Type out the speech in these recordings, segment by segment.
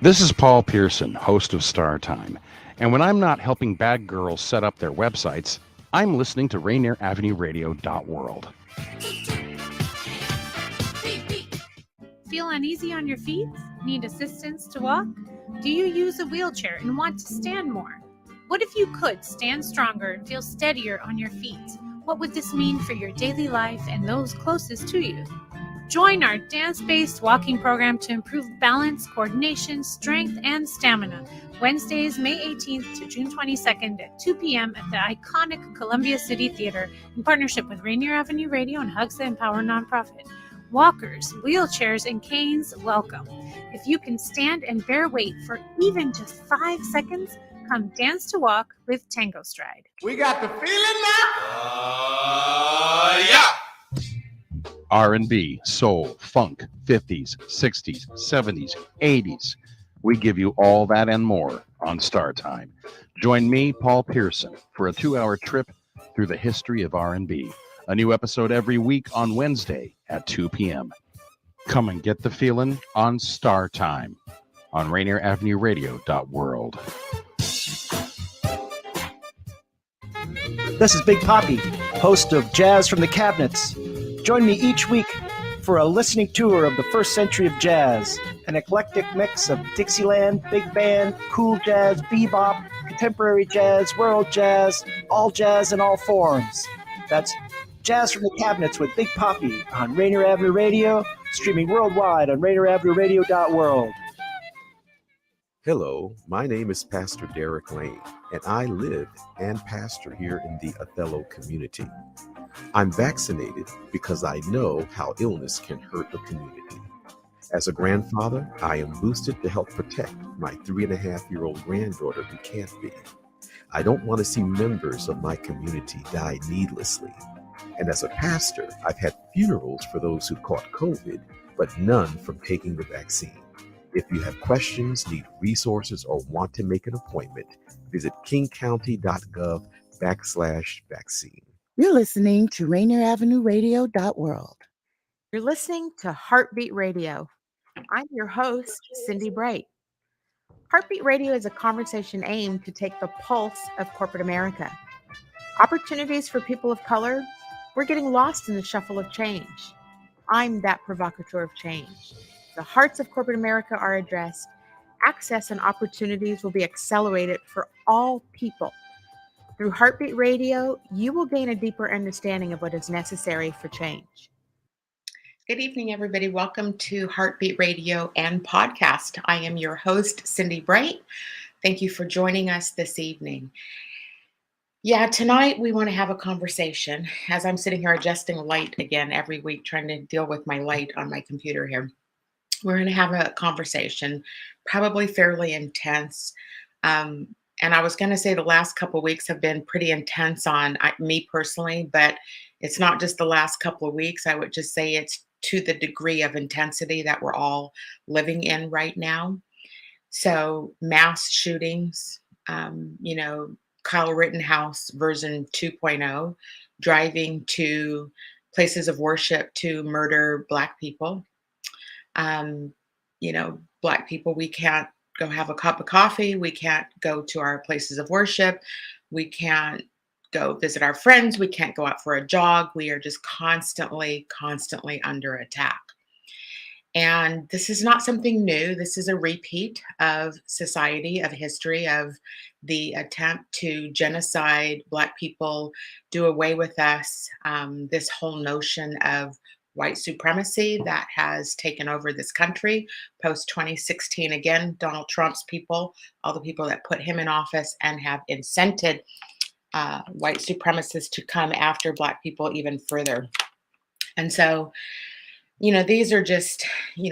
This is Paul Pearson, host of Star Time. And when I'm not helping bad girls set up their websites, I'm listening to Rainier Avenue Radio World. Feel uneasy on your feet? Need assistance to walk? Do you use a wheelchair and want to stand more? What if you could stand stronger and feel steadier on your feet? What would this mean for your daily life and those closest to you? Join our dance-based walking program to improve balance, coordination, strength, and stamina. Wednesdays, May 18th to June 22nd at 2 p.m. at the iconic Columbia City Theater in partnership with Rainier Avenue Radio and Hugs That Empower nonprofit. Walkers, wheelchairs, and canes, welcome. If you can stand and bear weight for even just 5 seconds, come dance to walk with Tango Stride. We got the feeling now. Yeah. R&B, soul, funk, 50s, 60s, 70s, 80s. We give you all that and more on Star Time. Join me, Paul Pearson, for a 2-hour trip through the history of R&B. A new episode every week on Wednesday at 2 p.m. Come and get the feeling on Star Time on Rainier Avenue Radio World. This is Big Poppy, host of Jazz from the Cabinets. Join me each week for a listening tour of the first century of jazz, an eclectic mix of Dixieland, big band, cool jazz, bebop, contemporary jazz, world jazz, all jazz in all forms. That's Jazz from the Cabinets with Big Poppy on Rainier Avenue Radio, streaming worldwide on RainierAvenueRadio.world. Hello, my name is Pastor Derek Lane, and I live and pastor here in the Othello community. I'm vaccinated because I know how illness can hurt a community. As a grandfather, I am boosted to help protect my 3.5-year-old granddaughter who can't be. I don't want to see members of my community die needlessly. And as a pastor, I've had funerals for those who caught COVID, but none from taking the vaccine. If you have questions, need resources, or want to make an appointment, visit kingcounty.gov/vaccine. You're listening to Rainier Avenue Radio .world. You're listening to HeartBeat Radio. I'm your host, Cindi Bright. HeartBeat Radio is a conversation aimed to take the pulse of corporate America. Opportunities for people of color, we're getting lost in the shuffle of change. I'm that provocateur of change. The hearts of corporate America are addressed. Access and opportunities will be accelerated for all people. Through HeartBeat Radio, you will gain a deeper understanding of what is necessary for change. Good evening, everybody. Welcome to HeartBeat Radio and podcast. I am your host, Cindi Bright. Thank you for joining us this evening. Yeah, tonight we want to have a conversation. As I'm sitting here adjusting light again every week, trying to deal with my light on my computer here. We're going to have a conversation, probably fairly intense. And I was going to say the last couple of weeks have been pretty intense on me personally, but it's not just the last couple of weeks. I would just say it's to the degree of intensity that we're all living in right now. So mass shootings, Kyle Rittenhouse version 2.0, driving to places of worship to murder Black people. Black people, we can't go have a cup of coffee. We can't go to our places of worship. We can't go visit our friends. We can't go out for a jog. We are just constantly under attack. And this is not something new. This is a repeat of society, of history, of the attempt to genocide Black people, do away with us, this whole notion of white supremacy that has taken over this country post 2016. Again, Donald Trump's people, all the people that put him in office and have incented white supremacists to come after Black people even further. And so, these are just,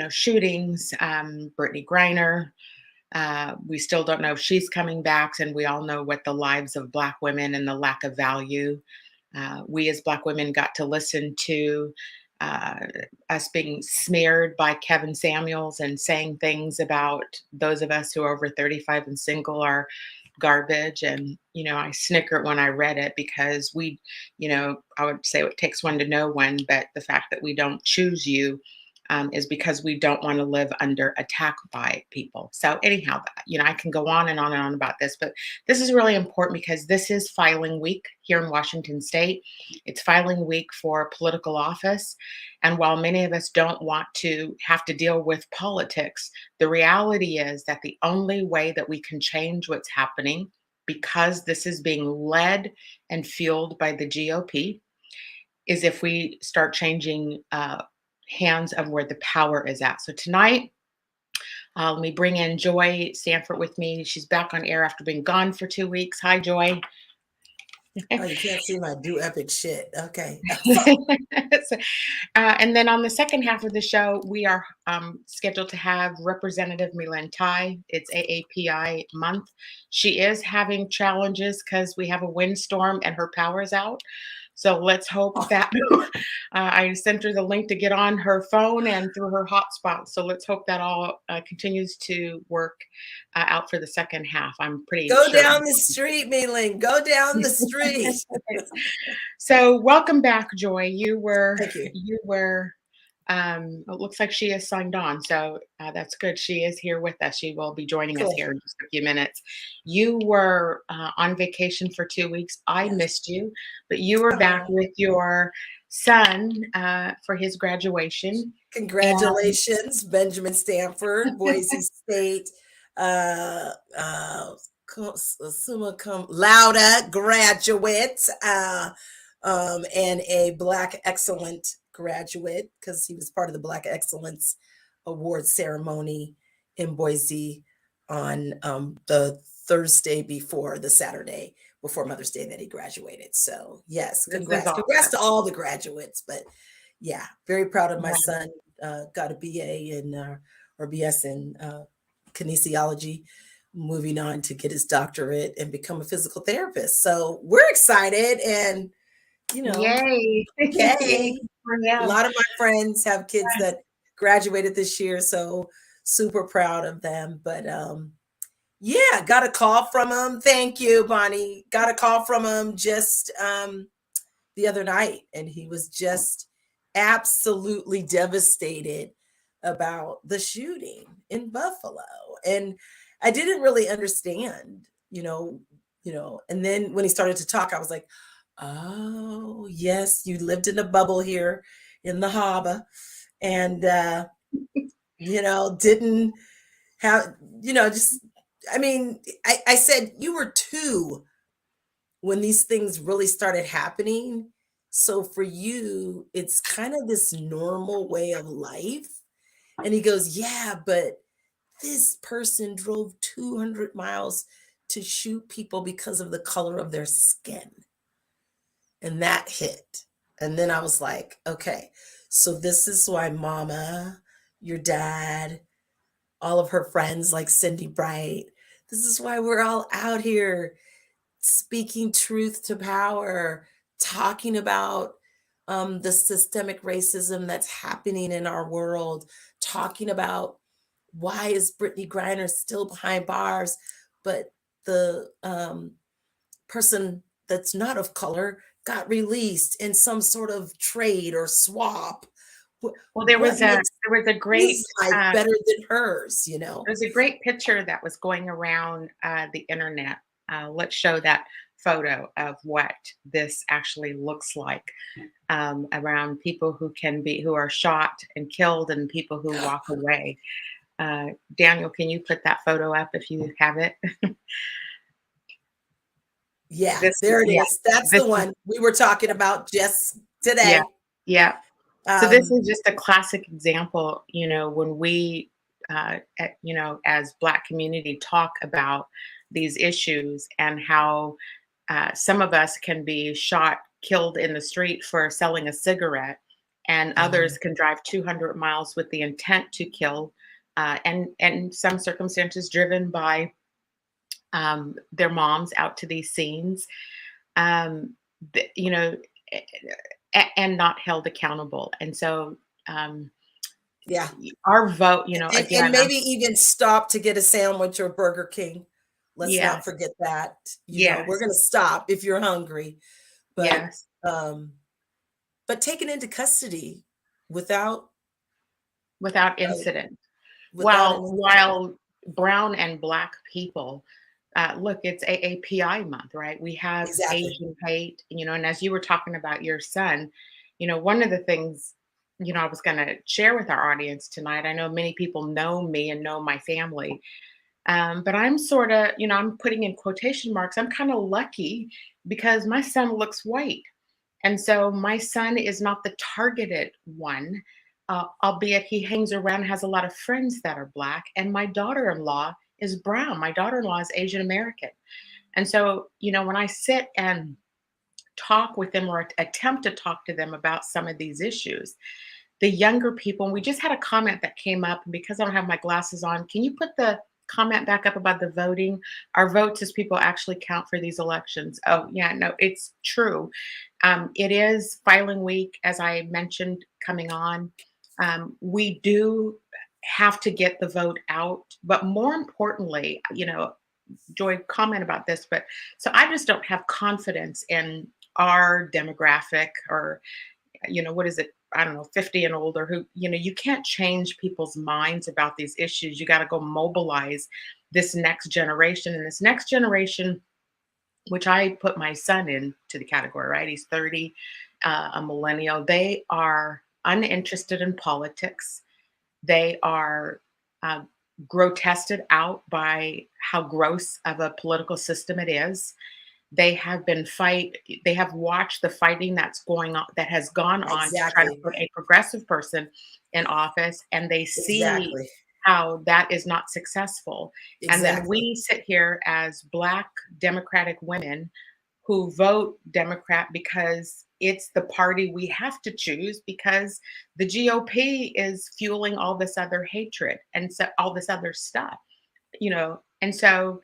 shootings. Brittney Griner, we still don't know if she's coming back. And we all know what the lives of Black women and the lack of value. We as Black women got to listen to us being smeared by Kevin Samuels and saying things about those of us who are over 35 and single are garbage. And, I snickered when I read it because we, I would say it takes one to know one, but the fact that we don't choose you is because we don't want to live under attack by people. So anyhow, I can go on and on and on about this, but this is really important because this is filing week here in Washington State. It's filing week for political office. And while many of us don't want to have to deal with politics, the reality is that the only way that we can change what's happening, because this is being led and fueled by the GOP, is if we start changing hands of where the power is at. So tonight, let me bring in Joy Stanford with me. She's back on air after being gone for 2 weeks. Hi, Joy. Oh, you can't see my do epic shit. Okay. And then on the second half of the show, we are scheduled to have Representative My-Linh Thai. It's AAPI month. She is having challenges because we have a windstorm and her power is out. So let's hope that I sent her the link to get on her phone and through her hotspot. So let's hope that all continues to work out for the second half. I'm pretty Go sure. down the street, My-Linh. Go down the street. So welcome back, Joy. Thank you. It looks like she is signed on. So that's good. She is here with us. She will be joining us here in just a few minutes. You were on vacation for 2 weeks. I missed you, but you were back with your son for his graduation. Congratulations, Benjamin Stanford, Boise State, summa cum laude graduate, and a Black Excellent graduate, because he was part of the Black Excellence Award ceremony in Boise on the Thursday before the Saturday before Mother's Day that he graduated. So yes, congrats to all the graduates. But yeah, very proud of my son. Got a BA or BS in kinesiology, moving on to get his doctorate and become a physical therapist. So we're excited, and yay. Yay. A lot of my friends have kids that graduated this year, so super proud of them. But yeah, got a call from him. Thank you, Bonnie. Got a call from him just the other night, and he was just absolutely devastated about the shooting in Buffalo. And I didn't really understand, and then when he started to talk, I was like, oh, yes, you lived in a bubble here in the harbor, and, didn't have, I said, you were 2 when these things really started happening. So for you, it's kind of this normal way of life. And he goes, yeah, but this person drove 200 miles to shoot people because of the color of their skin. And that hit. And then I was like, okay, so this is why Mama, your dad, all of her friends like Cindi Bright, this is why we're all out here speaking truth to power, talking about the systemic racism that's happening in our world, talking about why is Brittney Griner still behind bars, but the person that's not of color got released in some sort of trade or swap. Well, there was a great life better than hers, There was a great picture that was going around the internet. Let's show that photo of what this actually looks like around people who are shot and killed and people who walk away. Daniel, can you put that photo up if you have it? Yeah, there it is. That's the one we were talking about just today. Yeah. So this is just a classic example, when we, as Black community talk about these issues and how some of us can be shot, killed in the street for selling a cigarette, and others can drive 200 miles with the intent to kill, and in some circumstances driven by their moms out to these scenes, and not held accountable. And so, our vote, and maybe even stop to get a sandwich or Burger King. Let's not forget that. We're going to stop if you're hungry, but taken into custody without without Right. incident. Without While brown and black people, look, it's AAPI month, right? We have exactly. Asian hate, and as you were talking about your son, one of the things, I was going to share with our audience tonight. I know many people know me and know my family, but I'm sort of, I'm putting in quotation marks. I'm kind of lucky because my son looks white. And so my son is not the targeted one, albeit he hangs around, has a lot of friends that are black. And my daughter-in-law is brown. My daughter-in-law is Asian American. And so, when I sit and talk with them or attempt to talk to them about some of these issues, the younger people, and we just had a comment that came up, and because I don't have my glasses on, can you put the comment back up about the voting? Our votes as people actually count for these elections. Oh, yeah, no, it's true. It is filing week, as I mentioned, coming on. We do have to get the vote out, but more importantly, Joy, comment about this, but so I just don't have confidence in our demographic, or, what is it? I don't know, 50 and older, who, you can't change people's minds about these issues. You got to go mobilize this next generation. And this next generation, which I put my son into the category, right? He's 30, a millennial. They are uninterested in politics. They are grotesqued out by how gross of a political system it is. They have watched the fighting that's going on, that has gone on to try to put a progressive person in office, and they see how that is not successful. And then we sit here as Black Democratic women who vote Democrat because it's the party we have to choose, because the GOP is fueling all this other hatred and so all this other stuff, and so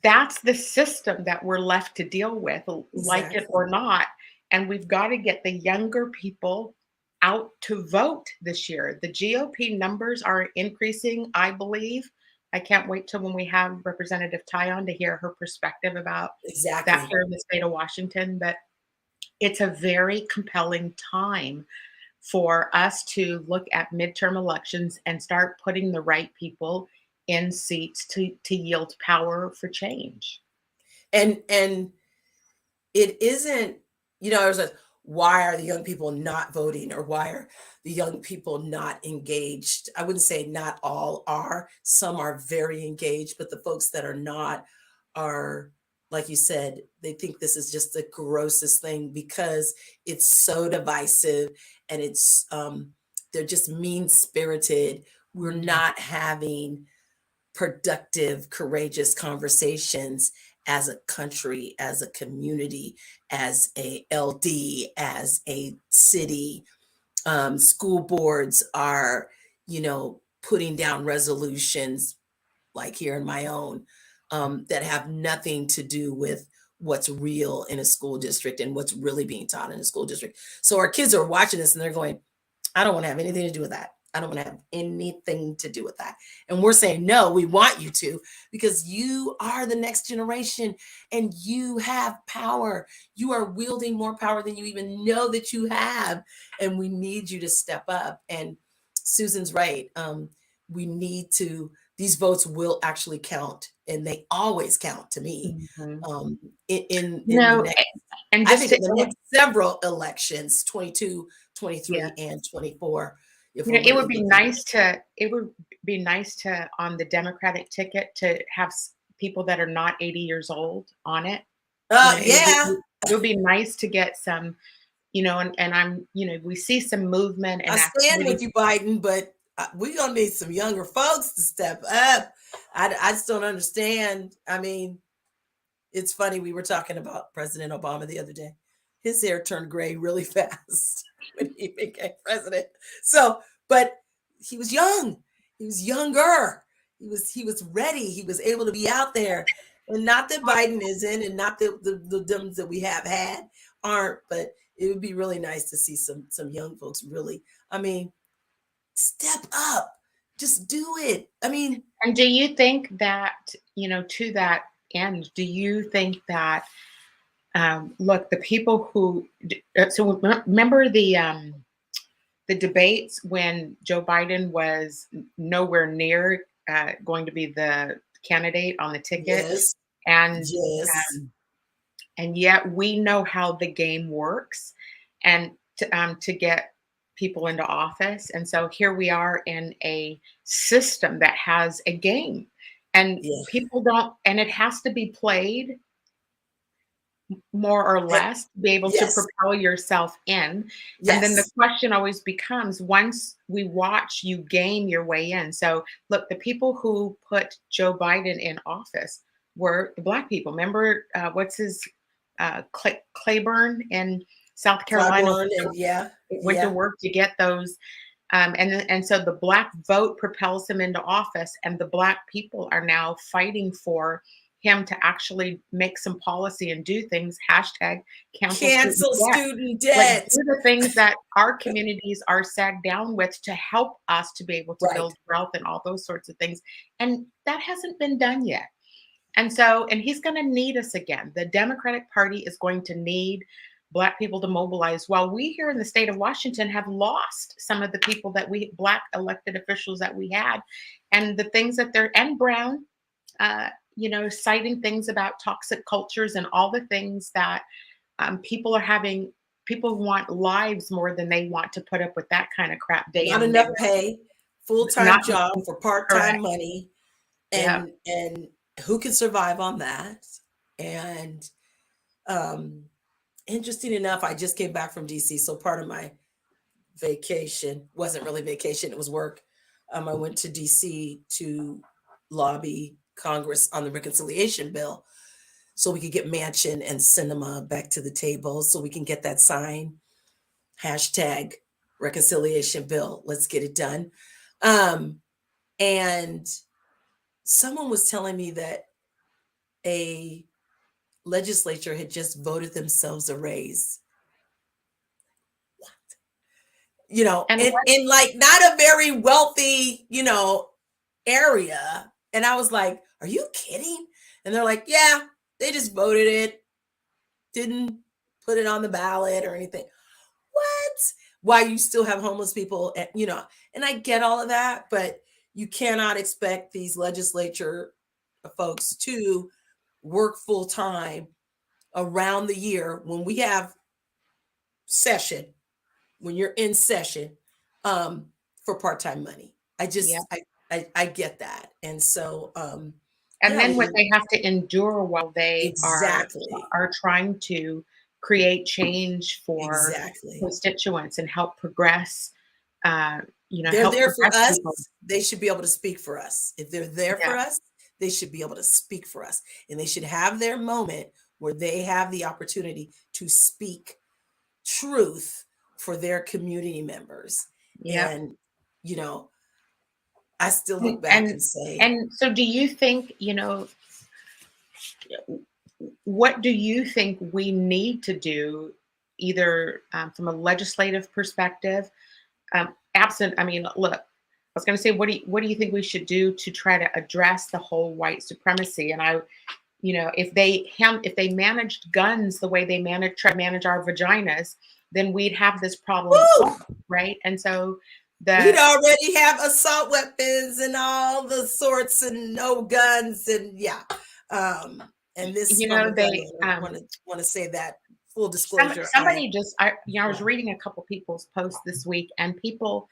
that's the system that we're left to deal with, like it or not. And we've got to get the younger people out to vote this year. The GOP numbers are increasing, I believe. I can't wait till when we have Representative Thai on to hear her perspective about that here in the state of Washington. But it's a very compelling time for us to look at midterm elections and start putting the right people in seats to yield power for change. And it isn't, I was like, why are the young people not voting, or why are the young people not engaged? I wouldn't say not all are. Some are very engaged, but the folks that are not are, like you said, they think this is just the grossest thing because it's so divisive, and it's they're just mean-spirited. We're not having productive, courageous conversations as a country, as a community, as a LD, as a city. School boards are, putting down resolutions, like here in my own, that have nothing to do with what's real in a school district and what's really being taught in a school district. So our kids are watching this and they're going, I don't want to have anything to do with that. I don't want to have anything to do with that. And we're saying, no, we want you to, because you are the next generation and you have power. You are wielding more power than you even know that you have. And we need you to step up. And Susan's right. We need to, these votes will actually count, and they always count to me. In the next several elections, 22, 23, and 24. It would be nice to on the Democratic ticket to have people that are not 80 years old on it. It would be nice to get some, and I'm, we see some movement. And I stand with you, Biden, but we're going to need some younger folks to step up. I just don't understand. I mean, it's funny. We were talking about President Obama the other day. His hair turned gray really fast when he became president. So, but he was young. He was younger. He was ready. He was able to be out there. And not that Biden isn't, and not that the Dems that we have had aren't, but it would be really nice to see some young folks really, step up. Just do it. And do you think that, to that end, do you think that, look, the people who, so remember the the debates when Joe Biden was nowhere near going to be the candidate on the ticket. Yes. And Yes. and yet we know how the game works, and to get people into office. And so here we are in a system that has a game, and Yeah. people don't, and it has to be played more or less to be able Yes. to propel yourself in. Yes. And then the question always becomes, once we watch you game your way in. So look, the people who put Joe Biden in office were the Black people. Remember, what's his Claiborne in South Carolina? Claiborne, and Went to work to get those. And so the Black vote propels him into office, and the Black people are now fighting for him to actually make some policy and do things. Hashtag cancel student debt. Like, do the things that our communities are sagged down with to help us to be able to build wealth and all those sorts of things. And that hasn't been done yet. And so, and he's going to need us again. The Democratic Party is going to need Black people to mobilize. While we here in the state of Washington have lost some of the people that Black elected officials that we had, and the things that and Brown, citing things about toxic cultures and all the things that people are having. People want lives more than they want to put up with that kind of crap day. Not enough pay, full-time job for part-time money, and who can survive on that? And interesting enough, I just came back from DC, so part of my vacation wasn't really vacation; it was work. I went to DC to lobby Congress on the reconciliation bill, so we could get Manchin and Sinema back to the table, so we can get that sign. Hashtag reconciliation bill. Let's get it done. And someone was telling me that a legislature had just voted themselves a raise. What? In like not a very wealthy, area. And I was like, are you kidding? And they're like, yeah, they just voted it. Didn't put it on the ballot or anything. What? Why you still have homeless people? And I get all of that, but you cannot expect these legislature folks to work full time around the year when we have session, when you're in session, for part-time money. I get that. And so, and then what they have to endure while they are trying to create change for constituents and help progress. They're there for us. People. They should be able to speak for us. If they're there for us, they should be able to speak for us, and they should have their moment where they have the opportunity to speak truth for their community members. And, I still look back and say. And so do you think, what do you think we need to do either from a legislative perspective, absent, look, I was going to say, what do you think we should do to try to address the whole white supremacy? And if they managed guns the way they try to manage our vaginas, then we'd have this problem, right? And so we'd already have assault weapons and all the sorts, and no guns, and and this, they want to say that full disclosure. Somebody I was reading a couple people's posts this week, and people,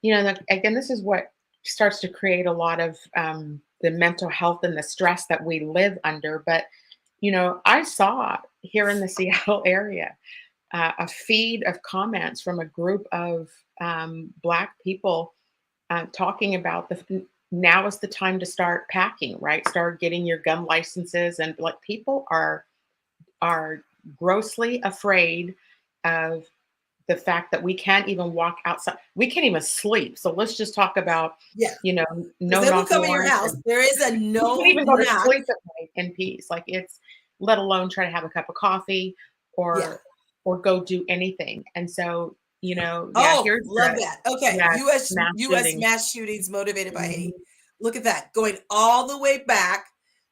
again, this is what starts to create a lot of the mental health and the stress that we live under. But, I saw here in the Seattle area a feed of comments from a group of Black people talking about now is the time to start packing, right? Start getting your gun licenses. And like, people are grossly afraid of the fact that we can't even walk outside. We can't even sleep. So let's just talk about, no they will come in your house. There is a no. You can't even go to sleep at night in peace. Like, it's, let alone try to have a cup of coffee or go do anything. And so, love that. Okay. U.S. mass shootings motivated by hate. Look at that. Going all the way back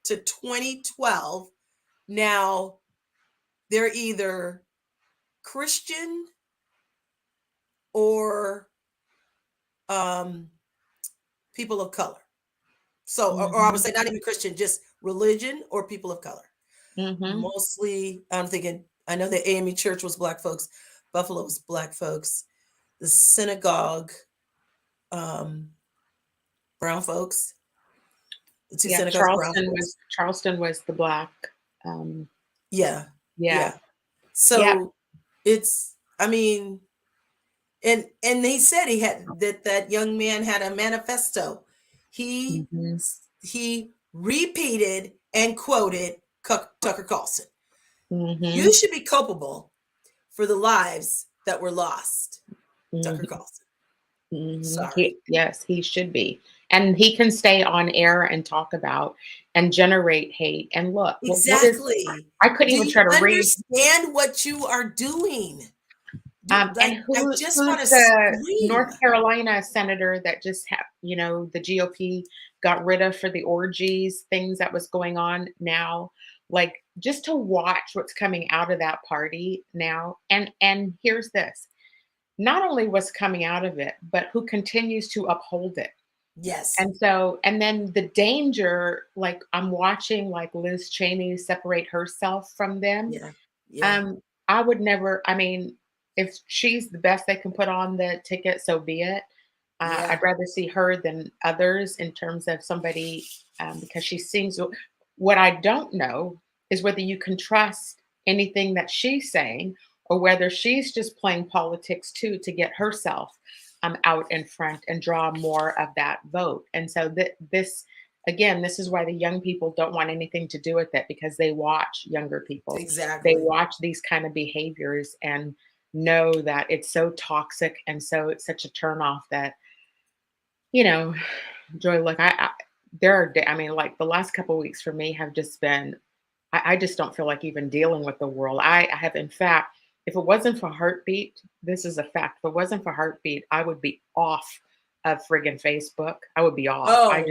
to 2012. Now, they're either Christian or people of color. So, or I would say not even Christian, just religion or people of color. Mostly, I'm thinking, I know the AME Church was Black folks, Buffalo was Black folks, the synagogue, brown folks. The two synagogues, Charleston was the Black. Yeah. Yeah. So it's, I mean, and they said he had that young man had a manifesto. He repeated and quoted Tucker Carlson. You should be culpable for the lives that were lost, Tucker Carlson. Sorry. He should be. And he can stay on air and talk about and generate hate. And look, exactly. I couldn't even try to understand what you are doing. And who's the North Carolina senator that just the GOP got rid of for the orgies, things that was going on now, like just to watch what's coming out of that party now. And here's this, not only what's coming out of it, but who continues to uphold it. Yes. And then the danger, like I'm watching like Liz Cheney separate herself from them. I would never, I mean, if she's the best they can put on the ticket, so be it. I'd rather see her than others in terms of somebody, because she seems, what I don't know is whether you can trust anything that she's saying or whether she's just playing politics too to get herself out in front and draw more of that vote. And so this is why the young people don't want anything to do with it, because they watch younger people. Exactly. They watch these kind of behaviors and know that it's so toxic and so it's such a turnoff that, Joy, look, like the last couple of weeks for me have just been, I just don't feel like even dealing with the world. I have, in fact, if it wasn't for HeartBeat, this is a fact. If it wasn't for HeartBeat, I would be off of friggin' Facebook. I would be off. Oh, I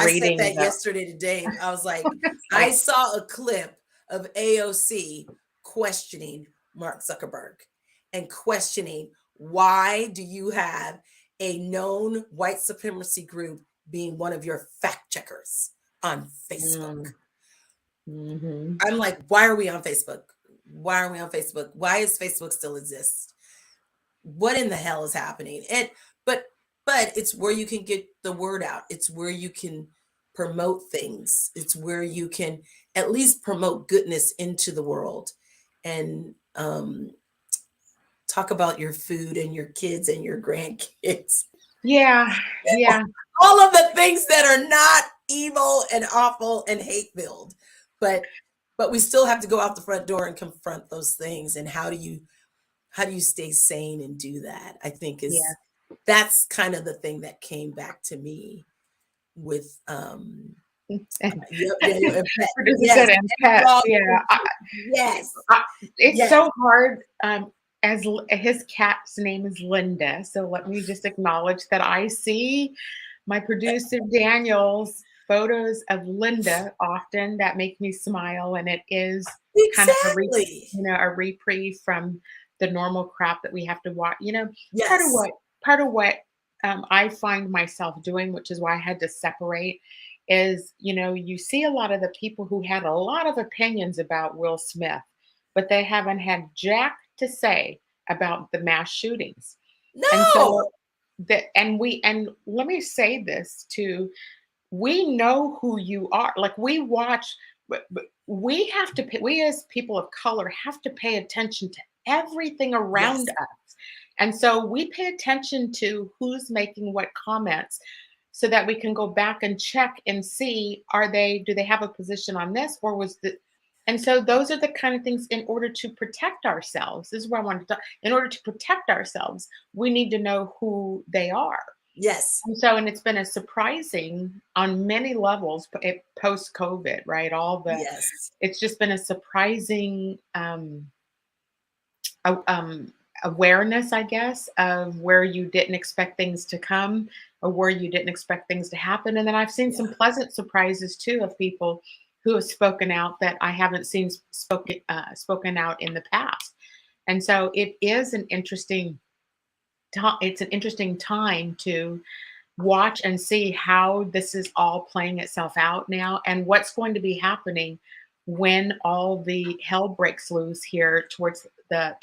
reading said that yesterday to Dave. I was like, I saw a clip of AOC questioning Mark Zuckerberg and questioning, why do you have a known white supremacy group being one of your fact checkers on Facebook? I'm like, why are we on Facebook? Why are we on Facebook? Why does Facebook still exist? What in the hell is happening? But it's where you can get the word out. It's where you can promote things. It's where you can at least promote goodness into the world and talk about your food and your kids and your grandkids. Yeah. All of the things that are not evil and awful and hate-filled. But we still have to go out the front door and confront those things. And how do you stay sane and do that? I think that's kind of the thing that came back to me with It's so hard. As his cat's name is Linda, so let me just acknowledge that I see my producer Daniel's photos of Linda often that make me smile, and it is kind of a reprieve from the normal crap that we have to watch. Part of what I find myself doing, which is why I had to separate, is you see a lot of the people who had a lot of opinions about Will Smith, but they haven't had jack to say about the mass shootings. No. And so and let me say this too. We know who you are. Like we watch, we have to pay, we as people of color have to pay attention to everything around us. And so we pay attention to who's making what comments so that we can go back and check and see, do they have a position on this, or and so those are the kind of things in order to protect ourselves. This is where I wanted to talk. In order to protect ourselves, we need to know who they are. Yes. And it's been a surprising on many levels post-COVID, right? It's just been a surprising awareness, I guess, of where you didn't expect things to come or where you didn't expect things to happen. And then I've seen some pleasant surprises too of people who have spoken out that I haven't seen spoken out in the past. And so it is an interesting it's an interesting time to watch and see how this is all playing itself out now, and what's going to be happening when all the hell breaks loose here towards the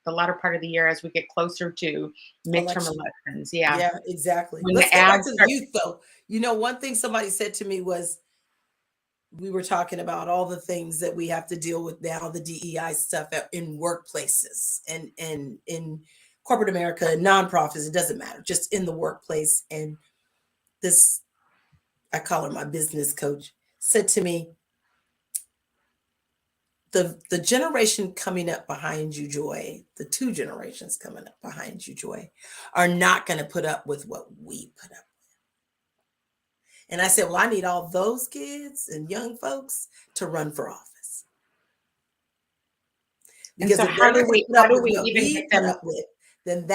latter part of the year as we get closer to midterm elections. Yeah, exactly. When Let's the go back ads to the start- youth, though. You know, one thing somebody said to me was, we were talking about all the things that we have to deal with now, the DEI stuff in workplaces and in corporate America, nonprofits, it doesn't matter, just in the workplace. And this, I call her my business coach, said to me, the generation coming up behind you, Joy, the 2 generations coming up behind you, Joy, are not going to put up with what we put up with. And I said, well, I need all those kids and young folks to run for office. Because so if how they're do not we gonna put up with even what we get put them? up with, then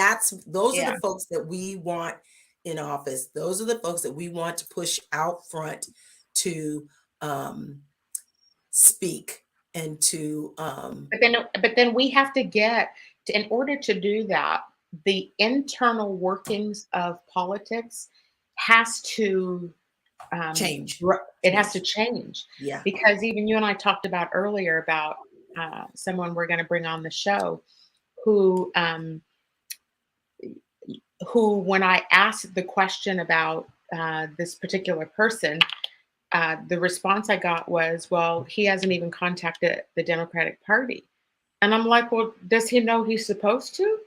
those are Yeah. the folks that we want in office. Those are the folks that we want to push out front to speak and to But then we have to in order to do that, the internal workings of politics has to change. It has to change. Yeah. Because even you and I talked about earlier about someone we're going to bring on the show who when I asked the question about this particular person, the response I got was, well, he hasn't even contacted the Democratic Party. And I'm like, well, does he know he's supposed to?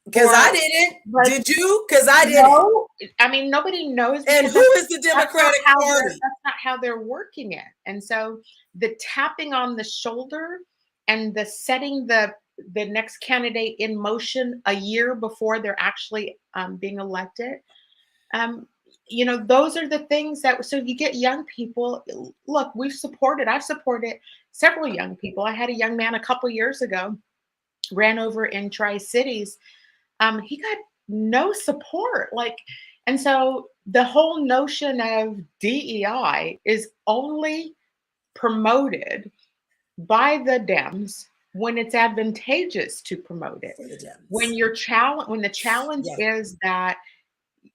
Because I didn't. Did you? Because I didn't. No, I mean, nobody knows. And who is the Democratic Party? That's not how they're working it. And so the tapping on the shoulder and the setting the next candidate in motion a year before they're actually being elected, you know, those are the things that, so you get young people. Look, I've supported several young people. I had a young man a couple years ago, ran over in Tri-Cities. He got no support. And so the whole notion of DEI is only promoted by the Dems when it's advantageous to promote it. When the challenge is that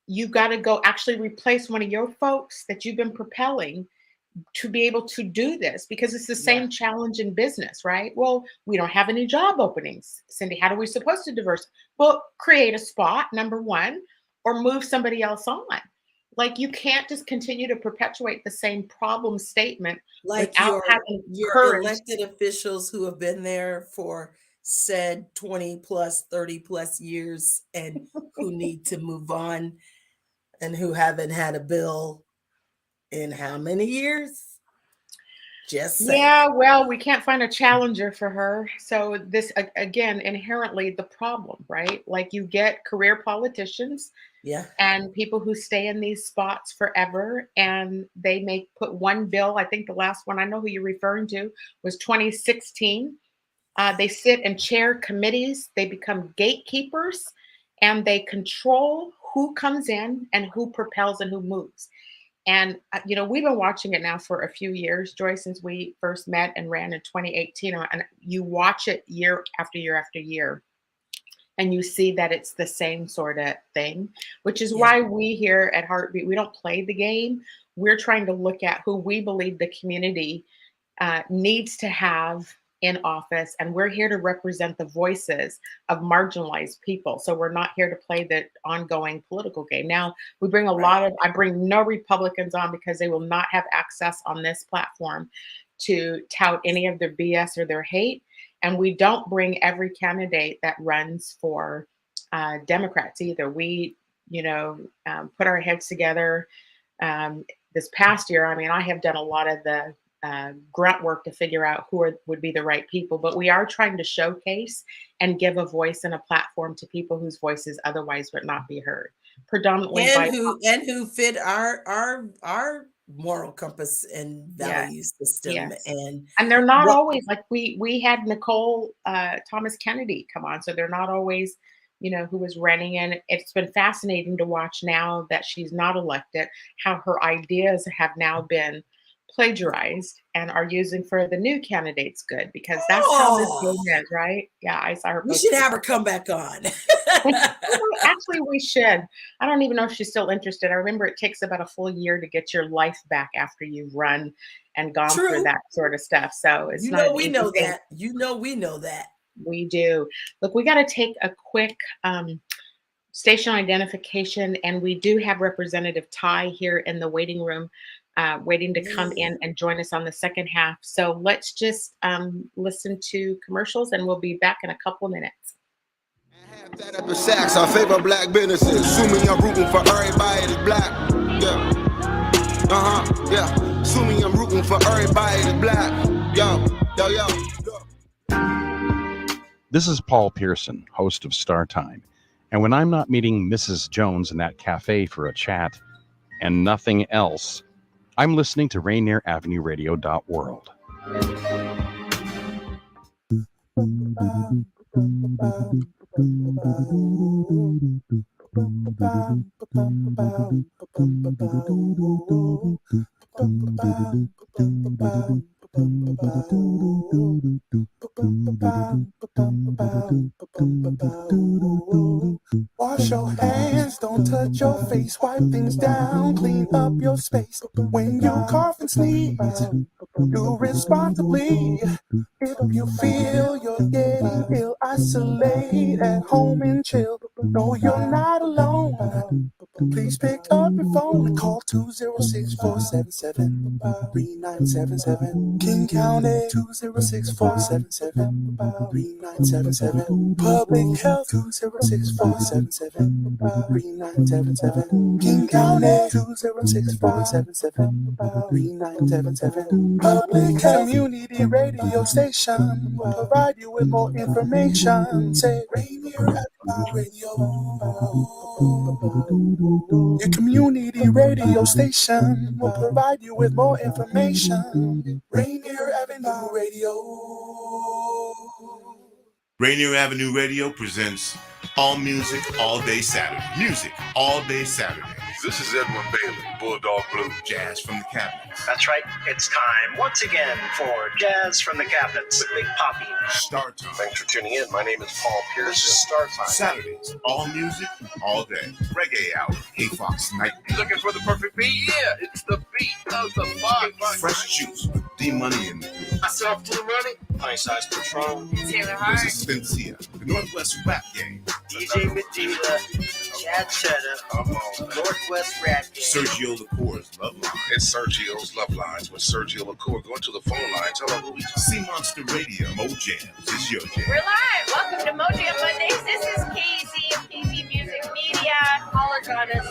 you got to go actually replace one of your folks that you've been propelling to be able to do this, because it's the same challenge in business, right? Well, we don't have any job openings. Cindy, how are we supposed to diversify? Well, create a spot, number one, or move somebody else on. Like, you can't just continue to perpetuate the same problem statement without having your elected officials who have been there for said 20 plus, 30 plus years and who need to move on and who haven't had a bill in how many years? Just saying. Yeah, well, we can't find a challenger for her. So this, again, inherently the problem, right? Like, you get career politicians and people who stay in these spots forever, and they may put one bill. I think the last one I know who you're referring to was 2016. They sit and chair committees. They become gatekeepers, and they control who comes in and who propels and who moves. And, you know, we've been watching it now for a few years, Joy, since we first met and ran in 2018. And you watch it year after year after year, and you see that it's the same sort of thing, which is why we here at HeartBeat, we don't play the game. We're trying to look at who we believe the community needs to have in office, and we're here to represent the voices of marginalized people. So we're not here to play the ongoing political game. Now, we bring I bring no Republicans on, because they will not have access on this platform to tout any of their BS or their hate. And we don't bring every candidate that runs for Democrats either. We, you know, put our heads together. This past year, I mean, I have done a lot of the grunt work to figure out who would be the right people, but we are trying to showcase and give a voice and a platform to people whose voices otherwise would not be heard. Predominantly who fit our moral compass and value system. And they're not always, like, we had Nicole Thomas Kennedy come on, so they're not always, you know, who was running. And it's been fascinating to watch now that she's not elected, how her ideas have now been plagiarized and are using for the new candidates good, because that's how this game is, right? Yeah, I saw her. We should have her come back on. Actually, we should. I don't even know if she's still interested. I remember it takes about a full year to get your life back after you've run and gone through that sort of stuff. So it's not. We know that. We know that. We do. Look, we got to take a quick station identification, and we do have Representative Thai here in the waiting room, waiting to come in and join us on the second half. So let's just listen to commercials, and we'll be back in a couple of minutes. That at the Saks, our favorite black businesses. Assuming I'm rooting for everybody that's black. Yeah. Yeah. Assuming I'm rooting for everybody that's black. Yo. This is Paul Pearson, host of Star Time. And when I'm not meeting Mrs. Jones in that cafe for a chat and nothing else, I'm listening to Rainier Avenue Radio.world. Wash your hands, don't touch your face, wipe things down, clean up your space. When you cough and sneeze, do responsibly. If you feel you're getting ill, isolate at home and chill. No, you're not alone. Please pick up your phone and call 206-477-3977. King County 206-477-3977. Public Health 206-477-3977. King County 206-477-3977. Public Community Radio Station will provide you with more information. Say Rainier Avenue Radio. Your community radio station will provide you with more information. Rainier Avenue Radio. Rainier Avenue Radio presents All Music, All Day Saturday. Music, All Day Saturday. This is Edwin Bailey, Bulldog Blue, Jazz from the Cabinets. That's right. It's time once again for Jazz from the Cabinets with Big Poppy. Start Time. Thanks for tuning in. My name is Paul Pearson. This is Start Time. Saturdays, all music, all day. Reggae Hour, K-Fox Night. Looking for the perfect beat? Yeah, it's the beat of the box. Fresh Juice, D-Money in the group. Myself, D-Money. Pint-Sized Patron. Taylor Hart. Resistencia, the Northwest Rap Game. DJ Medina, Chad Cheddar, Northwest Rap Game. Sergio Lacour's Love Line. It's Sergio's Love Lines with Sergio LaCour. Go into the phone line. Tell her who we talking. Sea Monster Radio, Mo Jams. It's your jam. We're live. Welcome to Mo Jam Mondays. This is KZ of KZ Music Media. Caller Goddess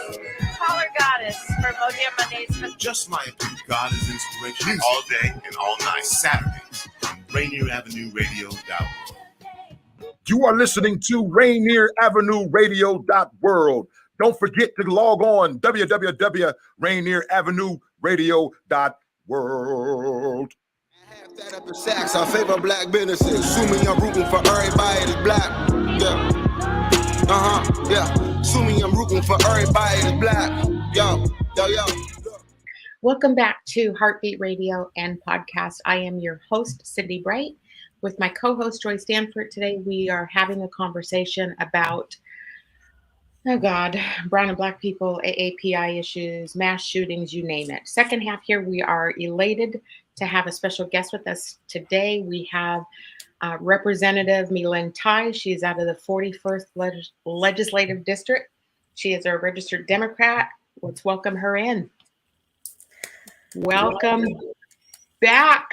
for Mo Jam Mondays. Just my opinion. God is inspiration all day and all night. Saturdays on Rainier Avenue Radio.world. You are listening to Rainier Avenue Radio.world. Don't forget to log on www.rainieravenue radio.world. That at the Saks, our favorite black businesses. Assuming I'm rooting for everybody that's black. Yeah. Yeah. Assuming I'm rooting for everybody that's black. Yo. Welcome back to HeartBeat Radio and Podcast. I am your host, Cindi Bright, with my co-host, Joy Stanford. Today, we are having a conversation about, brown and black people, AAPI issues, mass shootings, you name it. Second half here, we are elated to have a special guest with us today. We have Representative My-Linh Thai. She is out of the 41st Legislative District. She is a registered Democrat. Let's welcome her in. Welcome back.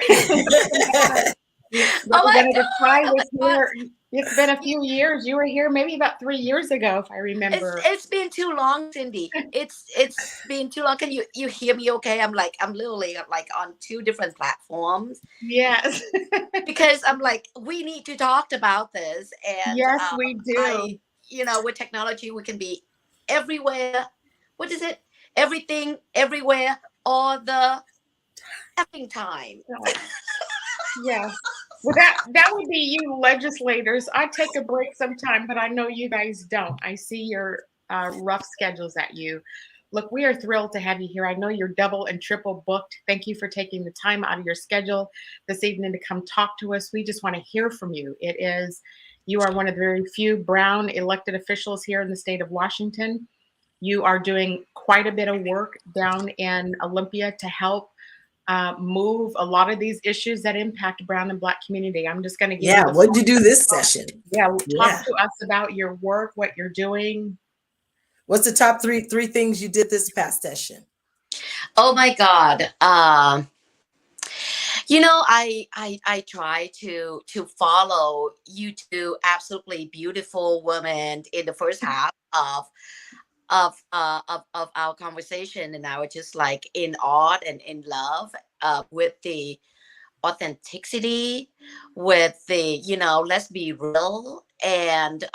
Representative Thai was here. It's been a few years. You were here maybe about 3 years ago, if I remember. It's been too long, Cindy. It's been too long. Can you hear me okay? I'm literally on two different platforms. Yes. Because I'm like, we need to talk about this. And yes, we do. With technology, we can be everywhere. What is it? Everything, everywhere, all the effing time. Yeah. Well, that would be you legislators. I take a break sometime, but I know you guys don't. I see your rough schedules at you. Look, we are thrilled to have you here. I know you're double and triple booked. Thank you for taking the time out of your schedule this evening to come talk to us. We just want to hear from you. It is You are one of the very few brown elected officials here in the state of Washington. You are doing quite a bit of work down in Olympia to help move a lot of these issues that impact brown and black community. I'm just going to give you the what'd you do this session? Talk to us about your work, what you're doing. What's the top three things you did this past session? Oh my God. You know, I try to follow you two absolutely beautiful women in the first half of our conversation, and I was just like in awe and in love with the authenticity, with the, you know, let's be real and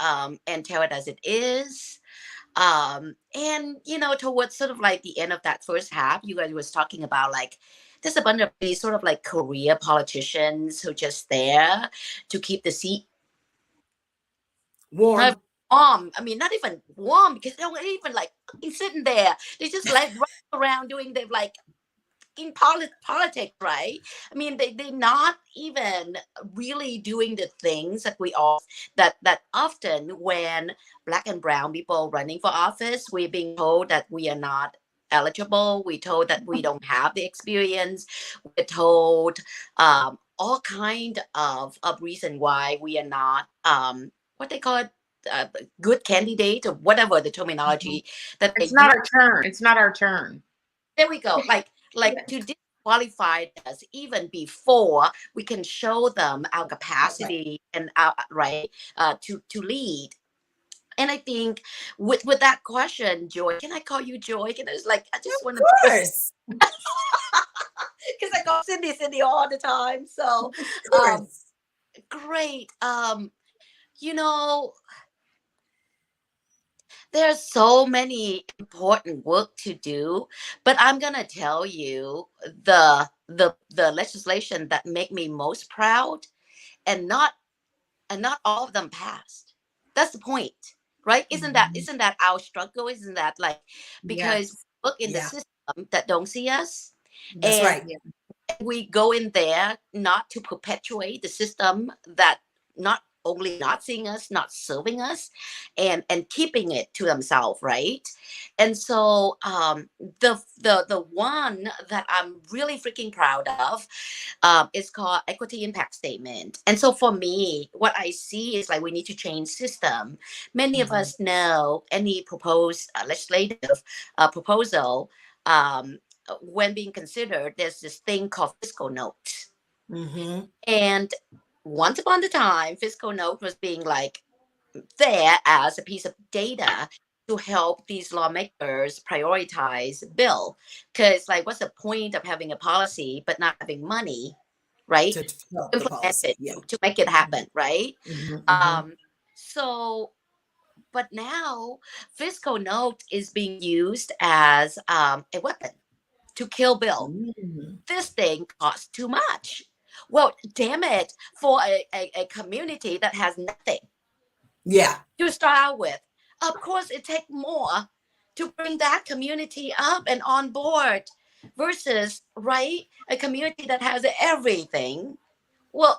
tell it as it is. And you know, towards sort of like the end of that first half, you guys was talking about like there's a bunch of these sort of like career politicians who just there to keep the seat warm. I mean, not even warm, because they don't even like sitting there. They just like running around doing the like in politics, right? I mean, they're not even really doing the things that we all that often when black and brown people running for office, we're being told that we are not eligible. We're told that we don't have the experience. We're told all kind of reason why we are not what they call it, good candidate or whatever the terminology that it's not our turn. It's not our turn. There we go. Like to disqualify us even before we can show them our capacity and our to lead. And I think with that question, Joy, can I call you Joy? Can I just like, I just want to. Of course. Because I call Cindy all the time. So great. You know, there's so many important work to do, but I'm gonna tell you the legislation that make me most proud, and not all of them passed. That's the point, right? Isn't that our struggle? Isn't that like because we look in the system that don't see us, That's right. We go in there not to perpetuate the system that not only not seeing us, not serving us, and keeping it to themselves, right? And so the one that I'm really freaking proud of is called Equity Impact Statement. And so for me, what I see is like we need to change system. Many of us know any proposed legislative proposal, when being considered, there's this thing called fiscal note. And once upon a time, fiscal note was being like there as a piece of data to help these lawmakers prioritize bill. Because like, what's the point of having a policy but not having money, right? To implement it, to make it happen, right? So, but now fiscal note is being used as a weapon to kill bill. This thing costs too much. Well, damn it, for a community that has nothing to start out with. Of course, it takes more to bring that community up and on board versus, right, a community that has everything. Well,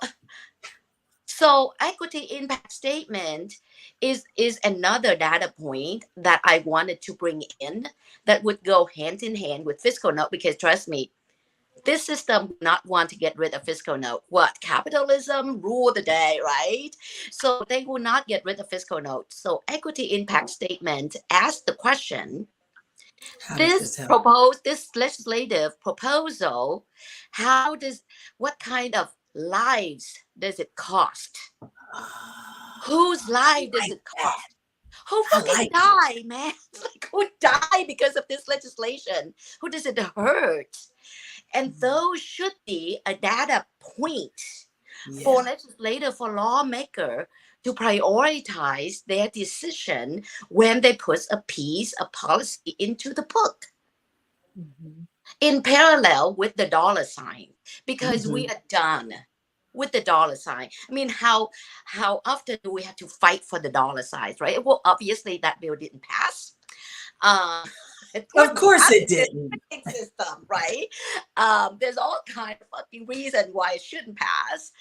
so equity impact statement is another data point that I wanted to bring in that would go hand in hand with fiscal note, because trust me, this system would not want to get rid of fiscal note. What? Capitalism rule the day, right? So they will not get rid of fiscal note. So equity impact statement asks the question, this legislative proposal, what kind of lives does it cost? Whose life does it cost? Who fucking die, man? Like, who died because of this legislation? Who does it hurt? And those should be a data point for legislator, for lawmaker to prioritize their decision when they put a piece of policy into the book. In parallel with the dollar sign, because we are done with the dollar sign. I mean, how often do we have to fight for the dollar sign, right? Well, obviously that bill didn't pass. Of course it didn't. System, right? There's all kind of fucking reason why it shouldn't pass.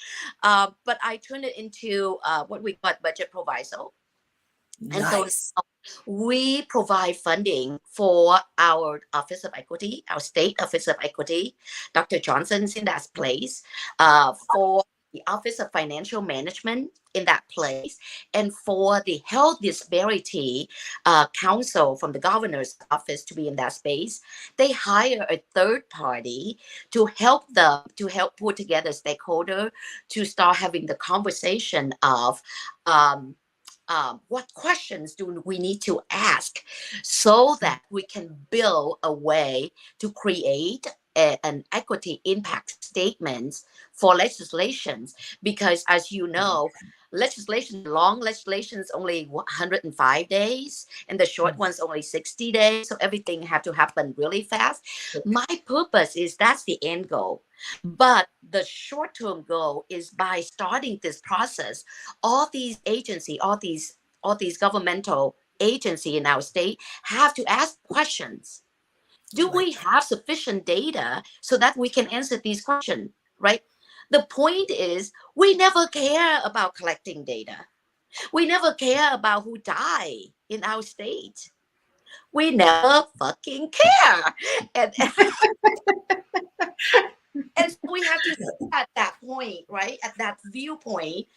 But I turned it into what we call budget proviso. And so we provide funding for our Office of Equity, our State Office of Equity. Dr. Johnson's in that place, for the Office of Financial Management in that place, and for the Health Disparity Council from the Governor's Office to be in that space. They hire a third party to help them, to help put together stakeholder to start having the conversation of what questions do we need to ask so that we can build a way to create an equity impact statement for legislations. Because as you know, long legislation is only 105 days and the short one's only 60 days. So everything had to happen really fast. My purpose is that's the end goal. But the short-term goal is by starting this process, all these agencies, all these governmental agencies in our state have to ask questions. Do we have sufficient data so that we can answer these questions, right? The point is, we never care about collecting data. We never care about who died in our state. We never fucking care. And so we have to see at that point, right? At that viewpoint,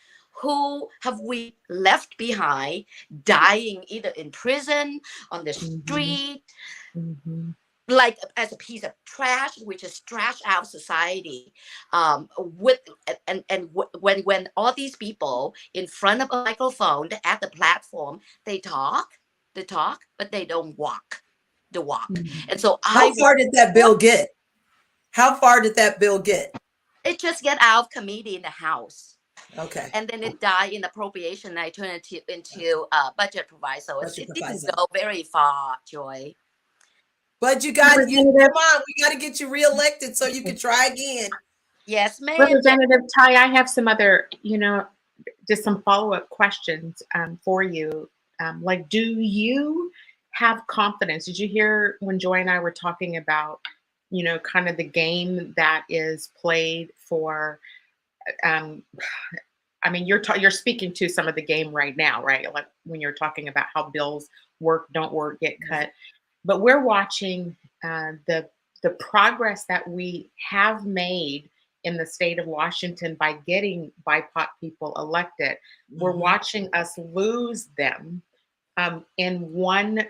who have we left behind dying either in prison, on the street, like as a piece of trash, which is trash out society. When all these people in front of a microphone at the platform, they talk, but they don't walk the walk. And so how far did that bill get? How far did that bill get? It just get out of committee in the House. Okay. And then it died in appropriation. And I turned it into budget proviso. It didn't go very far, Joy. But you got you. Come on, we got to get you reelected so you can try again. Yes, ma'am. Representative Thai, I have some other, just some follow-up questions for you. Like, do you have confidence? Did you hear when Joy and I were talking about, kind of the game that is played for? I mean, you're speaking to some of the game right now, right? Like when you're talking about how bills work, don't work, get cut. But we're watching the progress that we have made in the state of Washington by getting BIPOC people elected. We're watching us lose them in one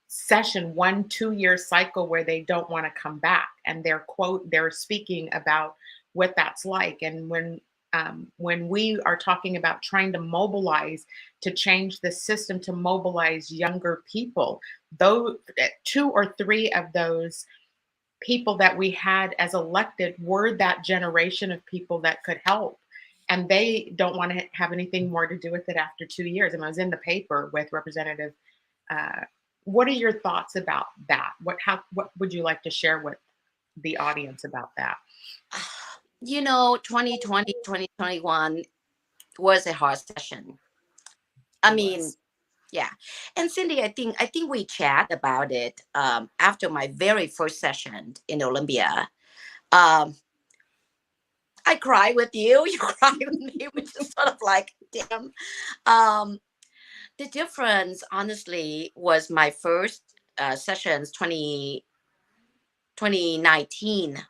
session, 1-2 year cycle where they don't want to come back. And they're speaking about what that's like. And when we are talking about trying to mobilize to change the system, to mobilize younger people, though 2 or 3 of those people that we had as elected were that generation of people that could help. And they don't want to have anything more to do with it after 2 years. And I was in the paper with Representative. What are your thoughts about that? What would you like to share with the audience about that? 2020, 2021 was a hard session. I mean, yeah. And Cindy, I think we chat about it after my very first session in Olympia. I cry with you, you cry with me, which is sort of like, damn. The difference, honestly, was my first sessions, 2019.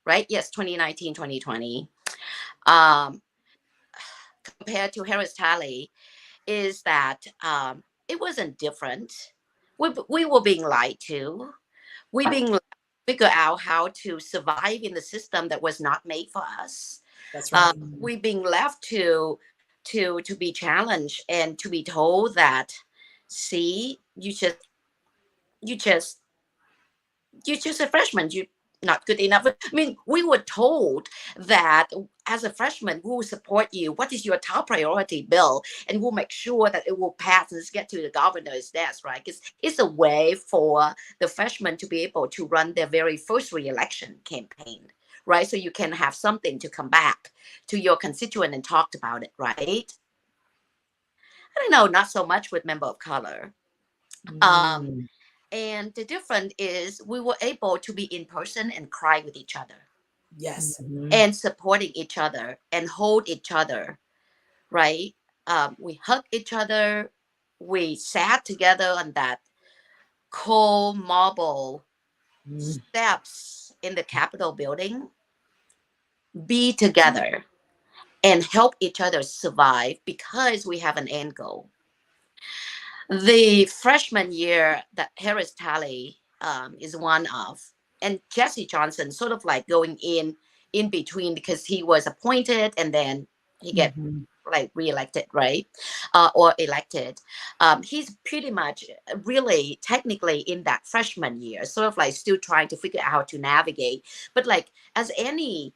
Right? Yes, 2019, 2020. Compared to Harris-Talley, is that it wasn't different. We were being lied to. We being figure out how to survive in the system that was not made for us. That's right. We being left to be challenged and to be told that, see, you just a freshman. You not good enough. I mean, we were told that as a freshman, we will support you. What is your top priority bill? And we'll make sure that it will pass and get to the governor's desk, right? Because it's a way for the freshmen to be able to run their very first re-election campaign, right? So you can have something to come back to your constituent and talk about it, right? I don't know, not so much with member of color. And the difference is we were able to be in person and cry with each other. Yes. And supporting each other and hold each other, right? We hug each other. We sat together on that cold marble steps in the Capitol building, be together and help each other survive because we have an end goal. The freshman year that Harris Talley is one of, and Jesse Johnson sort of like going in between because he was appointed and then he get like reelected, right? Or elected. He's pretty much really technically in that freshman year, sort of like still trying to figure out how to navigate. But like as any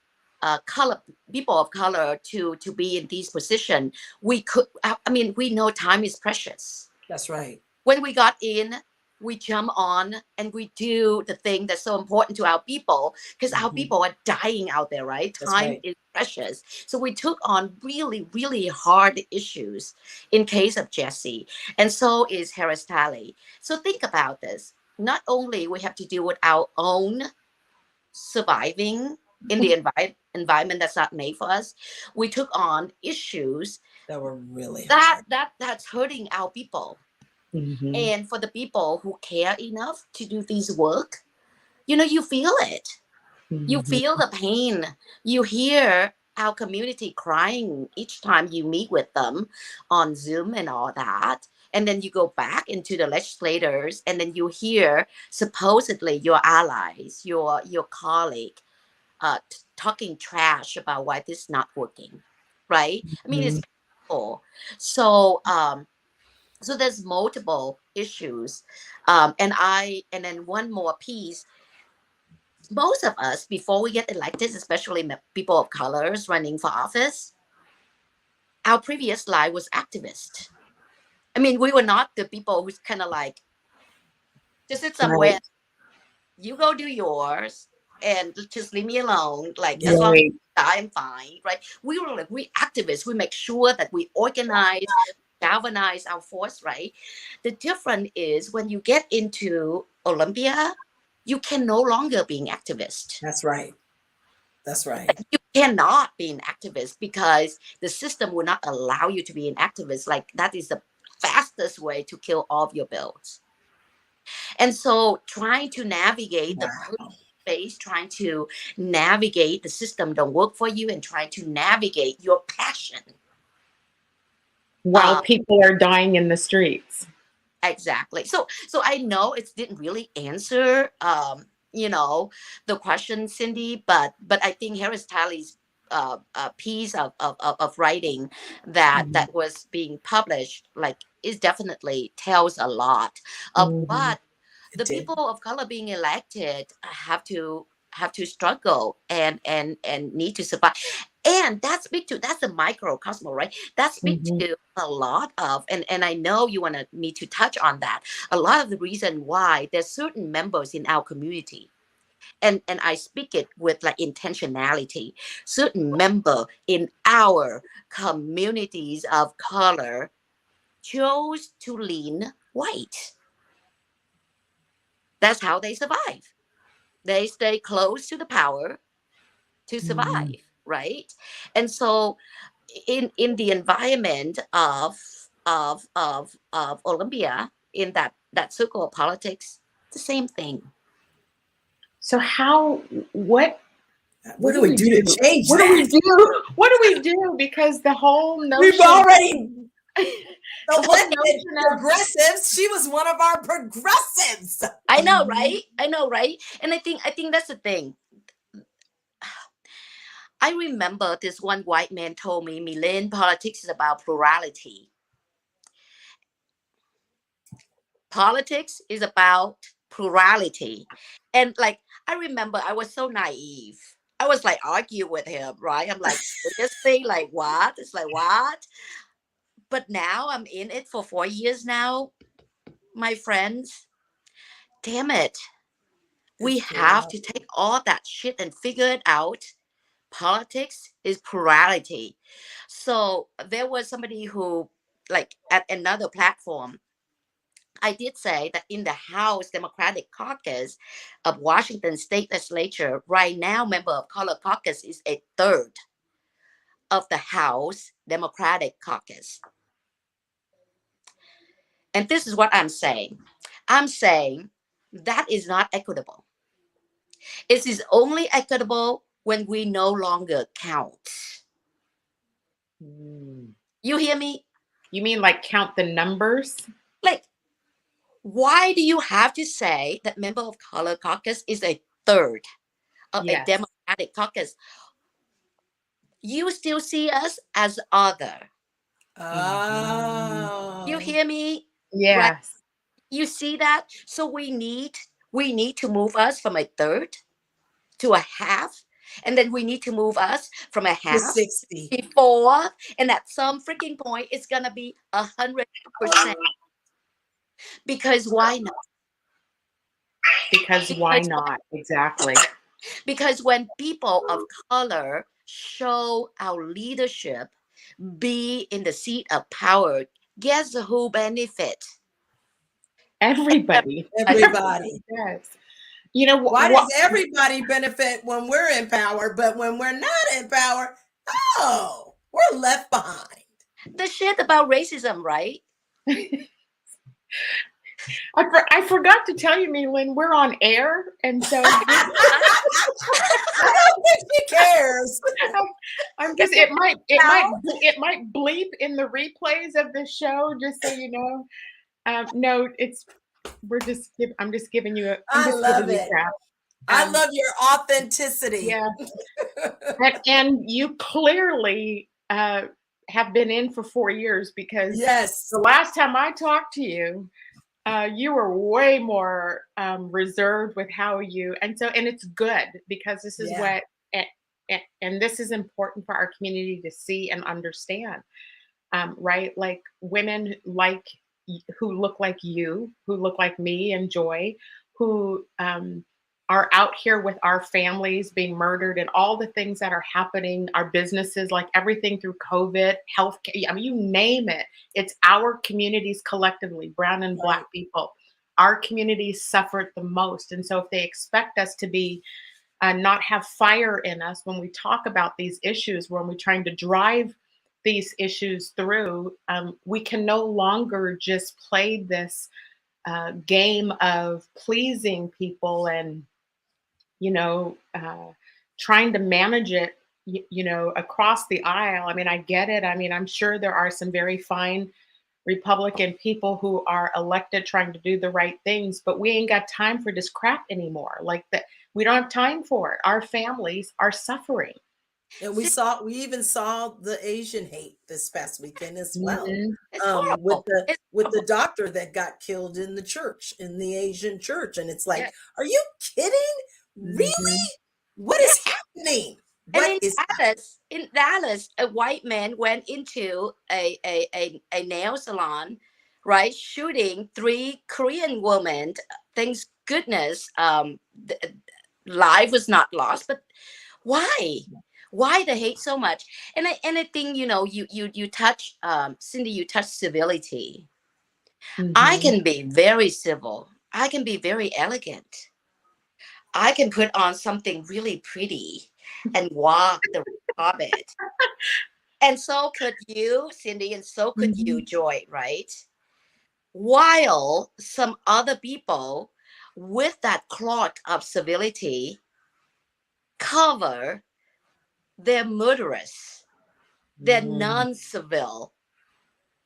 color people of color to be in this position, we could, I mean, we know time is precious. That's right. When we got in, we jump on and we do the thing that's so important to our people because our people are dying out there, right? Time is precious. So we took on really, really hard issues in case of Jesse. And so is Harris Talley. So think about this. Not only we have to deal with our own surviving in the environment that's not made for us, we took on issues that were really that's hurting our people. And for the people who care enough to do this work, you know, you feel it. You feel the pain. You hear our community crying each time you meet with them on Zoom and all that. And then you go back into the legislators and then you hear supposedly your allies, your colleague talking trash about why this is not working, right? I mean, it's painful. So there's multiple issues. And then one more piece. Most of us, before we get elected, especially people of colors running for office, our previous life was activist. I mean, we were not the people who's kind of like, just sit somewhere, you go do yours, and just leave me alone. Like, as long as I'm fine, right? We were like, we activists. We make sure that we organize, galvanize our force, right? The difference is when you get into Olympia, you can no longer be an activist. That's right. That's right. You cannot be an activist because the system will not allow you to be an activist. Like, that is the fastest way to kill all of your bills. And so trying to navigate the space, trying to navigate the system don't work for you, and trying to navigate your passion. While people are dying in the streets. Exactly. So I know it didn't really answer, you know, the question, Cindy, but I think Harris Talley's piece of writing that was being published, like, is definitely tells a lot of what the people of color being elected have to struggle and need to survive. And that's the microcosm, right? That speaks to a lot of, and I know you want me to touch on that. A lot of the reason why there's certain members in our community, and I speak it with like intentionality, certain member in our communities of color chose to lean white. That's how they survive. They stay close to the power to survive, right? And so in the environment of Olympia, in that circle of politics, the same thing. So what do we do to change what that? do we do? What do we do? Because the whole notion we've already notion progressives. She was one of our progressives. I know, right? I know, right? And I think that's the thing. I remember this one white man told me, "My-Linh, politics is about plurality. Politics is about plurality." And like, I remember I was so naive. I was like argue with him, right? I'm like, this thing, like, what? It's like, what? But now I'm in it for 4 years now, my friends. Damn it. We have to take all that shit and figure it out. Politics is plurality. So there was somebody who, like, at another platform, I did say that in the House Democratic Caucus of Washington State Legislature, right now, member of color caucus is a third of the House Democratic Caucus. And this is what I'm saying. I'm saying that is not equitable. It is only equitable when we no longer count. You hear me? You mean like count the numbers? Like, why do you have to say that member of color caucus is a third of a Democratic caucus? You still see us as other. Oh. You hear me? Yes. Right? You see that? So we need to move us from a third to a half, and then we need to move us from a half to 60 before, and at some freaking point it's gonna be 100%. Because why not? Because why not? Exactly. Because when people of color show our leadership, be in the seat of power, guess who benefit? Everybody. Everybody. Yes. You know, why does everybody benefit when we're in power, but when we're not in power, oh, we're left behind? The shit about racism, right? I forgot to tell you, My-Linh, we're on air, and so I don't think she cares. I'm just it might bleep in the replays of the show, just so you know. No, I'm just giving you a. I love it. I love your authenticity. Yeah, and you clearly have been in for 4 years, because the last time I talked to you, you were way more reserved with how you, and it's good, because this is what, and this is important for our community to see and understand, right? Like women who look like you, who look like me and Joy, who are out here with our families being murdered and all the things that are happening, our businesses, like everything through COVID, healthcare, I mean, you name it. It's our communities collectively, brown and Black people. Our communities suffered the most. And so if they expect us to be, not have fire in us when we talk about these issues, when we're trying to drive these issues through, we can no longer just play this game of pleasing people and, trying to manage it, across the aisle. I mean, I get it. I mean, I'm sure there are some very fine Republican people who are elected trying to do the right things, but we ain't got time for this crap anymore. Like that, we don't have time for it. Our families are suffering. And we even saw the Asian hate this past weekend as well. With the doctor that got killed in the church, in the Asian church. And it's like, are you kidding? Really? What is happening? And in Dallas, a white man went into a nail salon, right, shooting 3 Korean women. Thank goodness, life was not lost. But why? Why the hate so much? And I think you touch, Cindy, you touch civility. I can be very civil. I can be very elegant. I can put on something really pretty and walk the carpet. And so could you, Cindy, and so could you, Joy, right? While some other people with that cloak of civility cover their murderous, their non-civil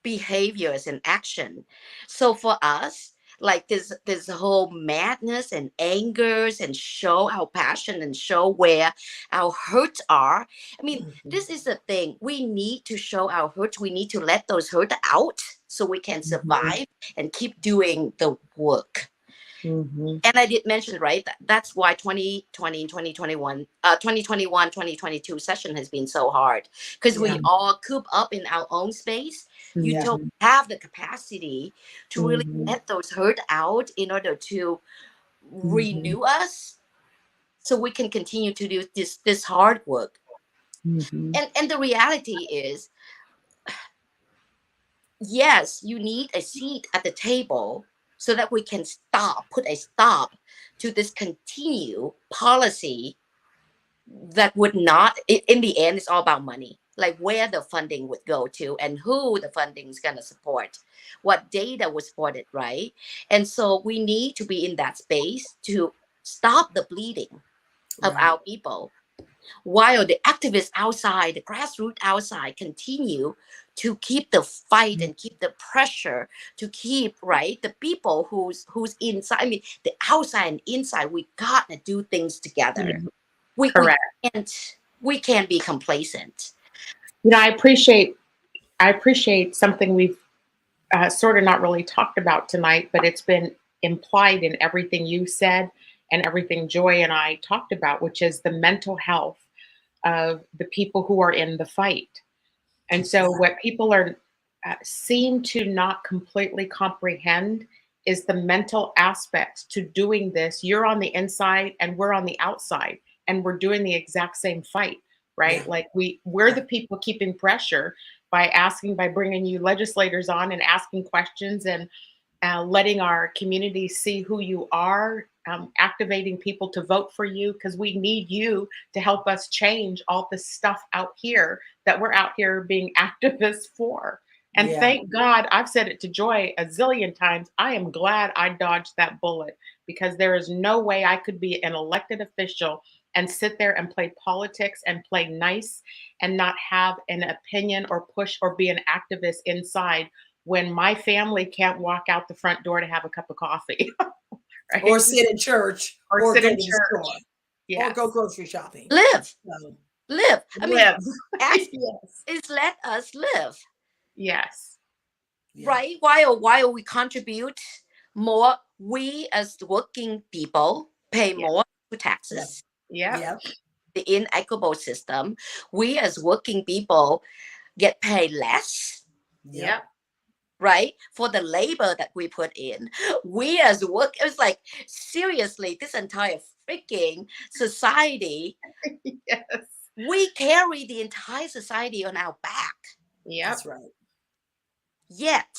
behaviors and action. So for us, like this whole madness and angers, and show our passion and show where our hurts are. I mean, this is the thing. We need to show our hurts. We need to let those hurt out so we can survive and keep doing the work. And I did mention, right, that's why 2020, 2021, 2022 session has been so hard, because we all coop up in our own space. You don't have the capacity to really let those hurt out in order to renew us, so we can continue to do this hard work. And the reality is, yes, you need a seat at the table so that we can put a stop to this continued policy that would not, in the end, it's all about money. Like where the funding would go to and who the funding is going to support, what data would support it, right? And so we need to be in that space to stop the bleeding of our people, while the activists outside, the grassroots outside, continue to keep the fight and keep the pressure to keep, right, the people who's inside. I mean, the outside and inside, we gotta do things together. Correct. We can't be complacent. You know, I appreciate something we've sort of not really talked about tonight, but it's been implied in everything you said and everything Joy and I talked about, which is the mental health of the people who are in the fight. And so what people are seem to not completely comprehend is the mental aspects to doing this. You're on the inside and we're on the outside, and we're doing the exact same fight, right? Like we're the people keeping pressure by bringing you legislators on and asking questions and letting our community see who you are, activating people to vote for you, because we need you to help us change all this stuff out here that we're out here being activists for. And thank God, I've said it to Joy a zillion times, I am glad I dodged that bullet, because there is no way I could be an elected official and sit there and play politics and play nice and not have an opinion or push or be an activist inside when my family can't walk out the front door to have a cup of coffee. Right? Or sit in church, or sit go in to the church, store, or go grocery shopping. Live. So, Live. I mean, Yes. it's let us live. Yes. Right? While we contribute more, we as working people pay more to taxes. Yeah. The inequitable system. We as working people get paid less. Yeah. Right? For the labor that we put in. We as work, it's like, seriously, this entire freaking society, we carry the entire society on our back. Yeah. That's right. Yet,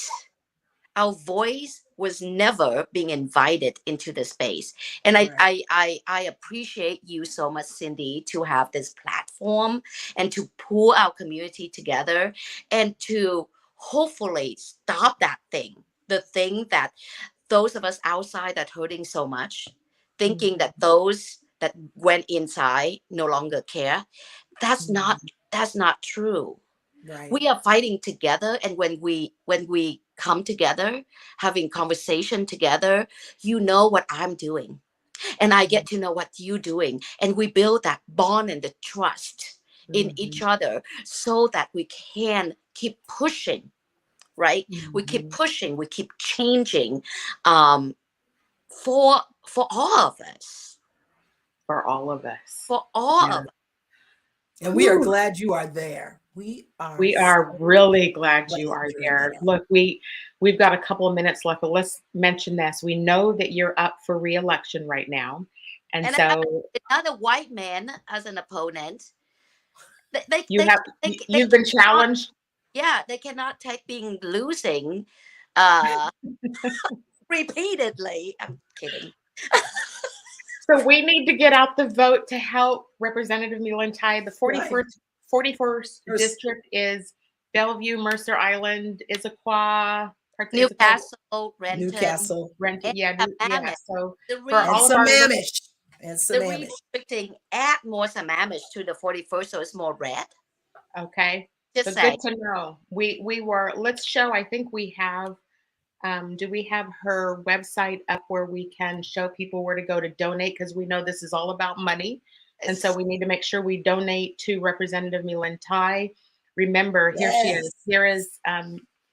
our voice was never being invited into the space. And I appreciate you so much, Cindi, to have this platform and to pull our community together and to hopefully stop that thing, the thing that those of us outside that hurting so much, thinking that those that went inside no longer care. That's not true. Right. We are fighting together, and when we come together, having conversation together, you know what I'm doing, and I get to know what you're doing, and we build that bond and the trust in each other, so that we can keep pushing. Right? We keep pushing. We keep changing, for all of us. For all of us. For all of us. And we are glad you are there. We are really glad you are there. Look, we've got a couple of minutes left, but let's mention this. We know that you're up for re-election right now. And so another white man as an opponent. You've been challenged. Yeah, they cannot take being losing repeatedly. I'm kidding. So we need to get out the vote to help Representative My-Linh Thai. The 41st district is Bellevue, Mercer Island, Issaquah, Newcastle, Renton. So the for all of our the redistricting add more Sammamish to the 41st, so it's more red. Okay. Just so good to know. Let's show, I think we have, do we have her website up where we can show people where to go to donate? Because we know this is all about money. And so we need to make sure we donate to Representative My-Linh Thai. Remember, here she is.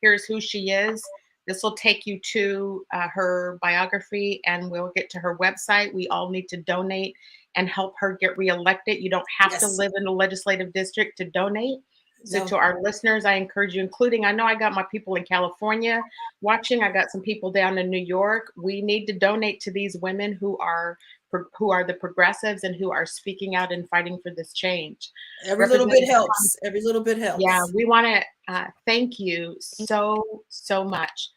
Here's who she is. This will take you to her biography, and we'll get to her website. We all need to donate and help her get reelected. You don't have to live in a legislative district to donate. So to our listeners, I encourage you, including, I know I got my people in California watching. I got some people down in New York. We need to donate to these women who are the progressives and who are speaking out and fighting for this change. Every little bit helps. Every little bit helps. Yeah, we want to thank you so much.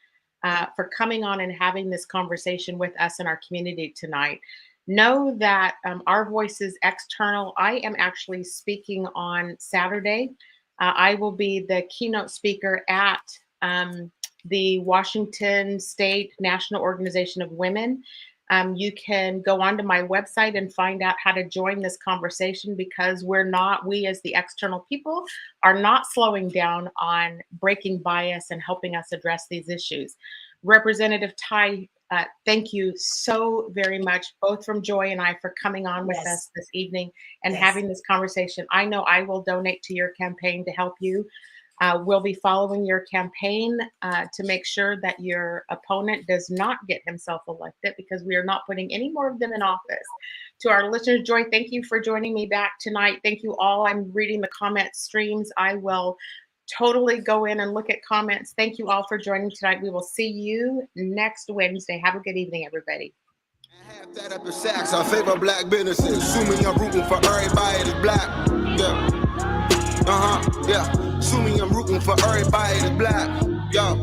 for coming on and having this conversation with us in our community tonight. Know that our voice is external. I am actually speaking on Saturday. I will be the keynote speaker at the Washington State National Organization of Women. You can go onto my website and find out how to join this conversation, because we as the external people are not slowing down on breaking bias and helping us address these issues. Representative Thai, thank you so very much, both from Joy and I, for coming on with us this evening and having this conversation. I know I will donate to your campaign to help you. We'll be following your campaign to make sure that your opponent does not get himself elected, because we are not putting any more of them in office. To our listeners, Joy, thank you for joining me back tonight. Thank you all. I'm reading the comment streams. I will totally go in and look at comments. Thank you all for joining tonight. We will see you next Wednesday. Have a good evening, everybody. Half that up the sacks, I favor black businesses. Assuming I'm rooting for everybody that's black. Yeah. Yeah. Assuming I'm rooting for everybody that's black. Yo.